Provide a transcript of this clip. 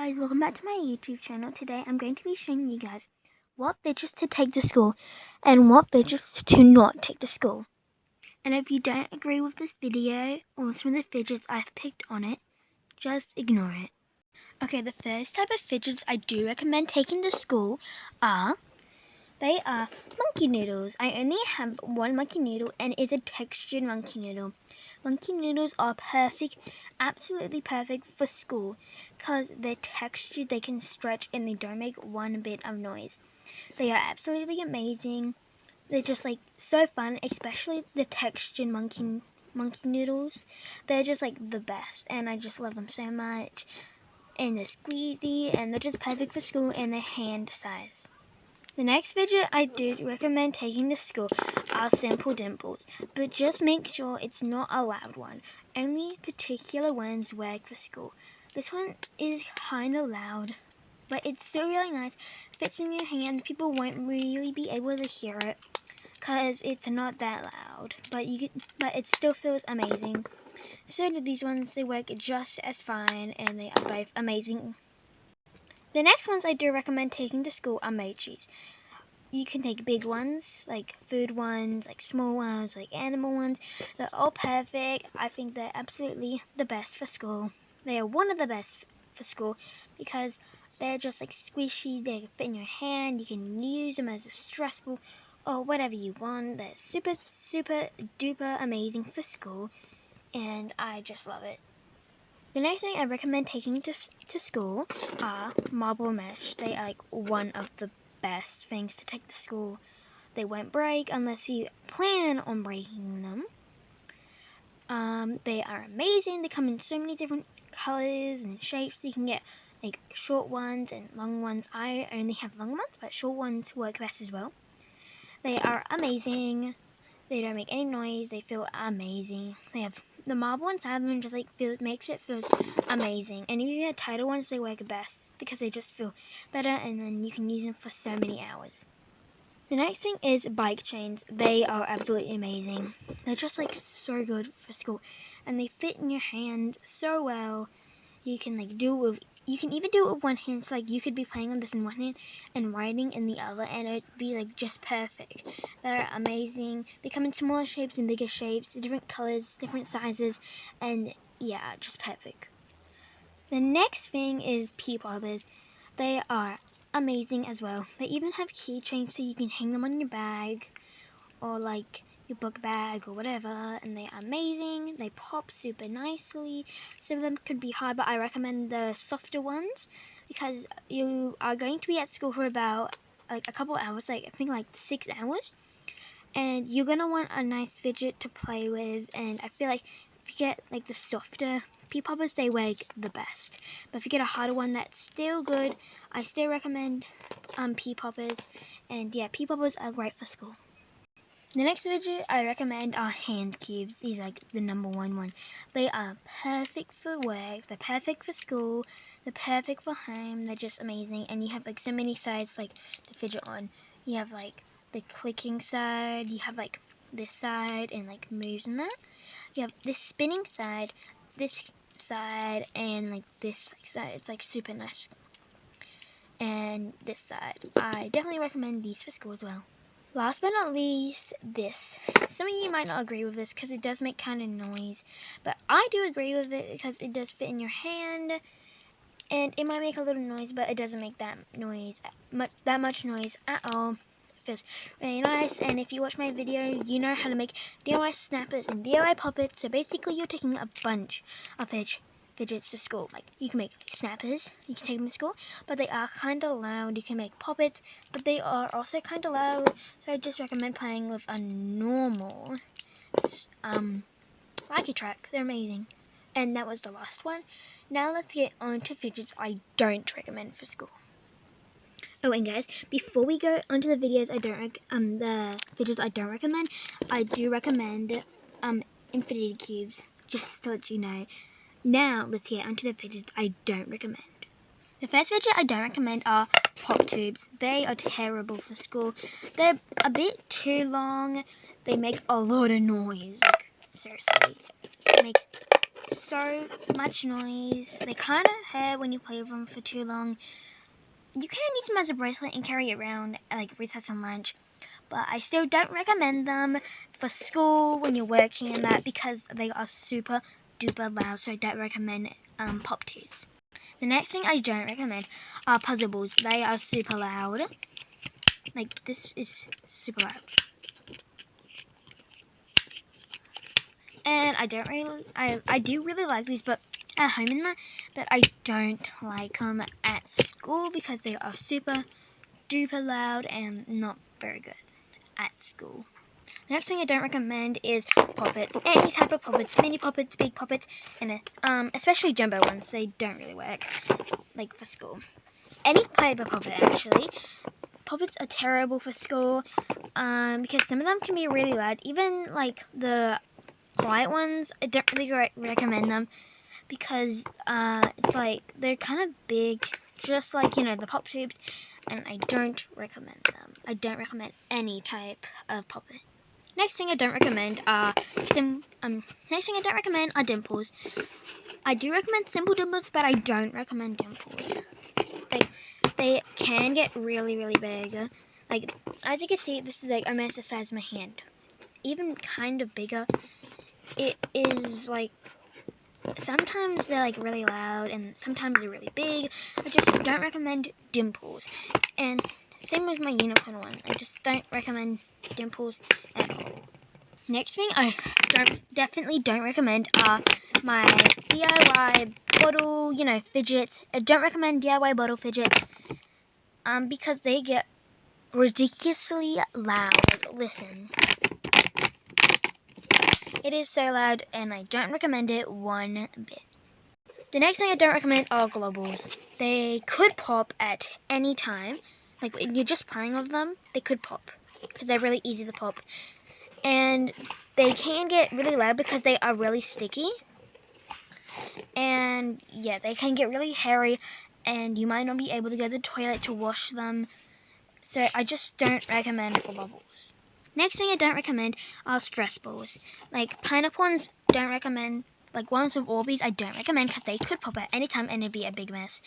guys, welcome back to my YouTube channel. Today I'm going to be showing you guys what fidgets to take to school and what fidgets to not take to school. And if you don't agree with this video or some of the fidgets I've picked on it, just ignore it. Okay, the first type of fidgets I do recommend taking to school are monkey noodles. I only have one monkey noodle and it's a textured monkey noodle. Monkey noodles are perfect, absolutely perfect for school because they're textured, they can stretch, and they don't make one bit of noise. They are absolutely amazing. They're just like so fun, especially the textured monkey noodles. They're just like the best, and I just love them so much. And they're squeezy, and they're just perfect for school, and they're hand size. The next fidget I do recommend taking to school are Simple Dimples, but just make sure it's not a loud one. Only particular ones work for school. This one is kind of loud, but it's still really nice. Fits in your hand, people won't really be able to hear it because it's not that loud, but it still feels amazing. So do these ones, they work just as fine, and they are both amazing. The next ones I do recommend taking to school are mochis. You can take big ones, like food ones, like small ones, like animal ones. They're all perfect. I think they're absolutely the best for school. They are one of the best for school because they're just like squishy. They can fit in your hand. You can use them as a stress ball or whatever you want. They're super, super duper amazing for school, and I just love it. The next thing I recommend taking to school are marble mesh. They are like one of the best things to take to school. They won't break unless you plan on breaking them. They are amazing. They come in so many different colors and shapes. You can get like short ones and long ones. I only have long ones, but short ones work best as well. They are amazing. They don't make any noise. They feel amazing. They have the marble inside them, just like makes it feel amazing. And if you get tighter ones, they work best because they just feel better, and then you can use them for so many hours. The next thing is bike chains. They are absolutely amazing. They're just like so good for school, and they fit in your hand so well. You can like you can even do it with one hand. So like you could be playing on this in one hand and riding in the other, and it'd be like just perfect. They're amazing. They come in smaller shapes and bigger shapes, different colors, different sizes, and yeah, just perfect. The next thing is pea poppers. They are amazing as well. They even have keychains so you can hang them on your bag or like your book bag or whatever, and they are amazing. They pop super nicely. Some of them could be hard, but I recommend the softer ones because you are going to be at school for about like a couple hours, like I think like 6 hours, and you're gonna want a nice fidget to play with. And I feel like if you get like the softer pea poppers, they work the best. But if you get a harder one that's still good, I still recommend pea poppers. And yeah, pea poppers are great for school. The next fidget I recommend are hand cubes. These are like the #1 one. They are perfect for work, they're perfect for school, they're perfect for home, they're just amazing. And you have like so many sides like to fidget on. You have like the clicking side, you have like this side and like moves and that. You have this spinning side, this side, and like this side. It's like super nice. And this side. I definitely recommend these for school as well. Last but not least, this. Some of you might not agree with this because it does make kind of noise, but I do agree with it because it does fit in your hand, and it might make a little noise, but it doesn't make that much noise at all. It feels really nice, and if you watch my video, you know how to make DIY snappers and DIY poppets. So basically, you're taking a bunch of fidgets to school. Like you can make snappers, you can take them to school, but they are kind of loud. You can make poppets, but they are also kind of loud. So I just recommend playing with a normal Lucky Track. They're amazing. And that was the last one. Now let's get on to fidgets I don't recommend for school. Oh, and guys, before we go onto the videos the fidgets I don't recommend, I do recommend infinity cubes, just to let you know. Now, let's get onto the fidgets I don't recommend. The first fidget I don't recommend are pop tubes. They are terrible for school. They're a bit too long. They make a lot of noise. Like, seriously. They make so much noise. They kind of hurt when you play with them for too long. You can use them as a bracelet and carry it around at like recess and lunch. But I still don't recommend them for school when you're working and that because they are super duper loud. So I don't recommend pop teas. The next thing I don't recommend are puzzle balls. They are super loud. Like this is super loud. And I do really like these, but at home in that, but I don't like them at school because they are super duper loud and not very good at school. The next thing I don't recommend is poppets. Any type of poppets, mini poppets, big poppets, and especially jumbo ones. They don't really work like for school. Any type of poppet actually. Poppets are terrible for school because some of them can be really loud. Even like the quiet ones, I don't really recommend them because it's like they're kind of big, just like the pop tubes, and I don't recommend them. I don't recommend any type of poppet. Next thing I don't recommend are dimples. I do recommend simple dimples, but I don't recommend dimples. They can get really really big. Like as you can see, this is like almost the size of my hand, even kind of bigger. It is like sometimes they're like really loud and sometimes they're really big. I just don't recommend dimples. And same with my unicorn one. I just don't recommend dimples at all. Next thing I definitely don't recommend are my DIY bottle, fidgets. I don't recommend DIY bottle fidgets because they get ridiculously loud. Listen. It is so loud and I don't recommend it one bit. The next thing I don't recommend are globals. They could pop at any time. Like when you're just playing with them, they could pop because they're really easy to pop. And they can get really loud because they are really sticky. And yeah, they can get really hairy and you might not be able to go to the toilet to wash them. So I just don't recommend globals. Next thing I don't recommend are stress balls. Like pineapple ones, don't recommend. Like ones with Orbeez, I don't recommend because they could pop at any time and it'd be a big mess.